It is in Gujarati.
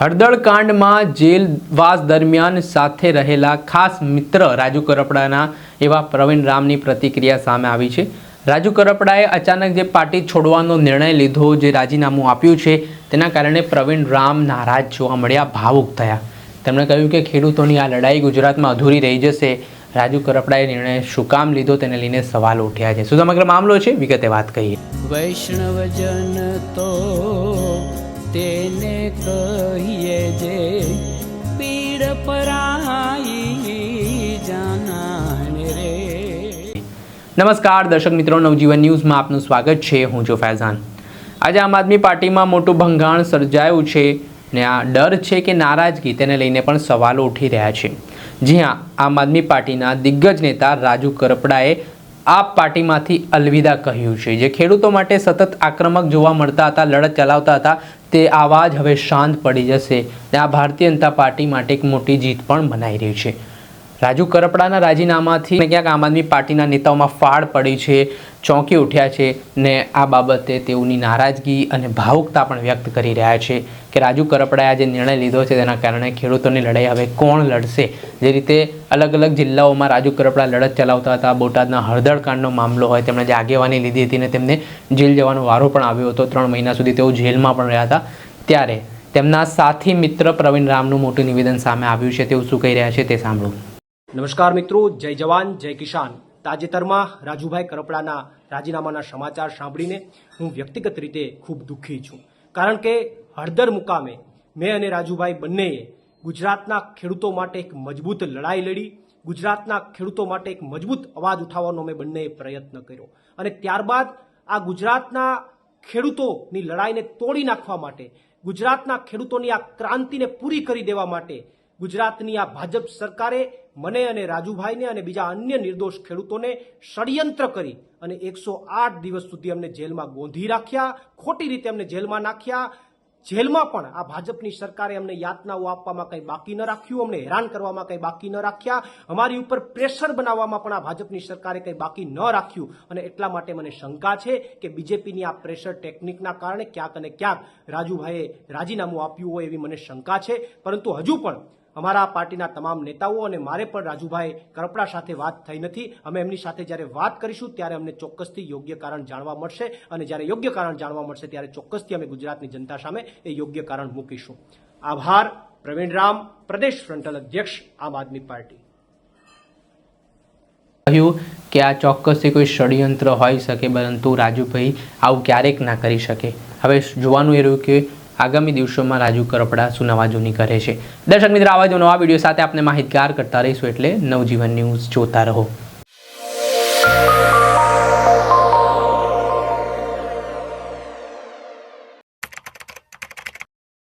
હળદળ કાંડમાં જેલવાસ દરમિયાન સાથે રહેલા ખાસ મિત્ર રાજુ કરપડાના એવા પ્રવીણ રામની પ્રતિક્રિયા સામે આવી છે। રાજુ કરપડાએ અચાનક જે પાર્ટી છોડવાનો નિર્ણય લીધો, જે રાજીનામું આપ્યું છે, તેના કારણે પ્રવીણ રામ નારાજ જોવા મળ્યા, ભાવુક થયા। તેમણે કહ્યું કે ખેડૂતોની આ લડાઈ ગુજરાતમાં અધૂરી રહી જશે। રાજુ કરપડાએ નિર્ણય શું કામ લીધો તેને લઈને સવાલ ઉઠ્યા છે। શું સમગ્ર મામલો છે, વિગતે વાત કરીએ। વૈષ્ણવજન તો તેને કહીએ જે પીડ પરાઈ જાનાને રે। નમસ્કાર દર્શક મિત્રો, નવજીવન ન્યૂઝમાં આપનું સ્વાગત છે। હું છું ફૈઝાન। આજે આમ આદમી પાર્ટીમાં મોટું ભંગાણ સર્જાયું છે ને આ ડર છે કે નારાજગી, તેને લઈને પણ સવાલો ઉઠી રહ્યા છે। જી હા, આમ આદમી પાર્ટીના દિગ્ગજ નેતા રાજુ કરપડાએ આ પાર્ટીમાંથી અલવિદા કહ્યું છે। જે ખેડૂતો માટે સતત આક્રમક જોવા મળતા હતા, લડત ચલાવતા હતા, તે આવાજ હવે શાંત પડી જશે ને આ ભારતીય જનતા પાર્ટી માટે એક મોટી જીત પણ મનાઈ રહી છે। રાજુ કરપડાના રાજીનામાથી ક્યાંક આમ આદમી પાર્ટીના નેતાઓમાં ફાળ પડી છે, ચોંકી ઉઠ્યા છે ને આ બાબતે તેઓની નારાજગી અને ભાવુકતા પણ વ્યક્ત કરી રહ્યા છે કે રાજુ કરપડાએ આ જે નિર્ણય લીધો છે તેના કારણે ખેડૂતોની લડાઈ હવે કોણ લડશે। જે રીતે અલગ અલગ જિલ્લાઓમાં રાજુ કરપડા લડત ચલાવતા હતા, બોટાદના હળદળ કાંડનો મામલો હોય, તેમણે જે આગેવાની લીધી હતી ને તેમને જેલ જવાનો વારો પણ આવ્યો હતો, 3 મહિના સુધી તેઓ જેલમાં પણ રહ્યા હતા, ત્યારે તેમના સાથી મિત્ર પ્રવીણ રામનું મોટું નિવેદન સામે આવ્યું છે। તેઓ શું કહી રહ્યા છે તે સાંભળો। નમસ્કાર મિત્રો, જય જવાન જય કિસાન। તાજેતરમાં રાજુભાઈ કરપડાના રાજીનામાના સમાચાર સાંભળીને હું વ્યક્તિગત રીતે ખૂબ દુઃખી છું, કારણ કે હળદર મુકામે મેં અને રાજુભાઈ બંનેએ ગુજરાતના ખેડૂતો માટે એક મજબૂત લડાઈ લડી, ગુજરાતના ખેડૂતો માટે એક મજબૂત અવાજ ઉઠાવવાનો અમે બંનેએ પ્રયત્ન કર્યો અને ત્યારબાદ આ ગુજરાતના ખેડૂતોની લડાઈને તોડી નાખવા માટે, ગુજરાતના ખેડૂતોની આ ક્રાંતિને પૂરી કરી દેવા માટે ગુજરાતની આ ભાજપ સરકારે મને અને રાજુભાઈને અને બીજા અન્ય નિર્દોષ ખેડૂતોને ષડયંત્ર કરી અને 108 દિવસ સુધી અમને જેલમાં ગોંધી રાખ્યા, ખોટી રીતે અમને જેલમાં નાખ્યા। જેલમાં પણ આ ભાજપની સરકારે અમને યાતનાઓ આપવામાં કંઈ બાકી ન રાખ્યું, અમને હેરાન કરવામાં કંઈ બાકી ન રાખ્યા, અમારી ઉપર પ્રેશર બનાવવામાં પણ આ ભાજપની સરકારે કંઈ બાકી ન રાખ્યું અને એટલા માટે મને શંકા છે કે બીજેપીની આ પ્રેશર ટેકનિકના કારણે ક્યાંક અને ક્યાંક રાજુભાઈએ રાજીનામું આપ્યું હોય એવી મને શંકા છે। પરંતુ હજુ પણ અમારા પાર્ટીના તમામ નેતાઓ અને મારે પણ રાજુભાઈ કરપડા સાથે વાત થઈ નથી। અમે એમની સાથે જ્યારે વાત કરીશું ત્યારે અમને ચોક્કસથી યોગ્ય કારણ જાણવા મળશે અને જ્યારે યોગ્ય કારણ જાણવા મળશે ત્યારે ચોક્કસથી અમે ગુજરાતની જનતા સામે એ યોગ્ય કારણ મૂકીશું। આભાર। પ્રવીણ રામ, પ્રદેશ ફ્રન્ટલ અધ્યક્ષ, આમ આદમી પાર્ટી। કહ્યું કે આ ચોક્કસથી કોઈ ષડયંત્ર હોઈ શકે, પરંતુ રાજુભાઈ આવું ક્યારેક ના કરી શકે। હવે જોવાનું એ રહ્યું કે આગામી દિવસોમાં રાજુ કરપડા શું નવા જૂની કરે છે। દર્શક મિત્રો, આવા જ નવા વિડીયો સાથે આપણે માહિતગાર કરતા રહીશું, એટલે નવજીવન ન્યૂઝ જોતા રહો।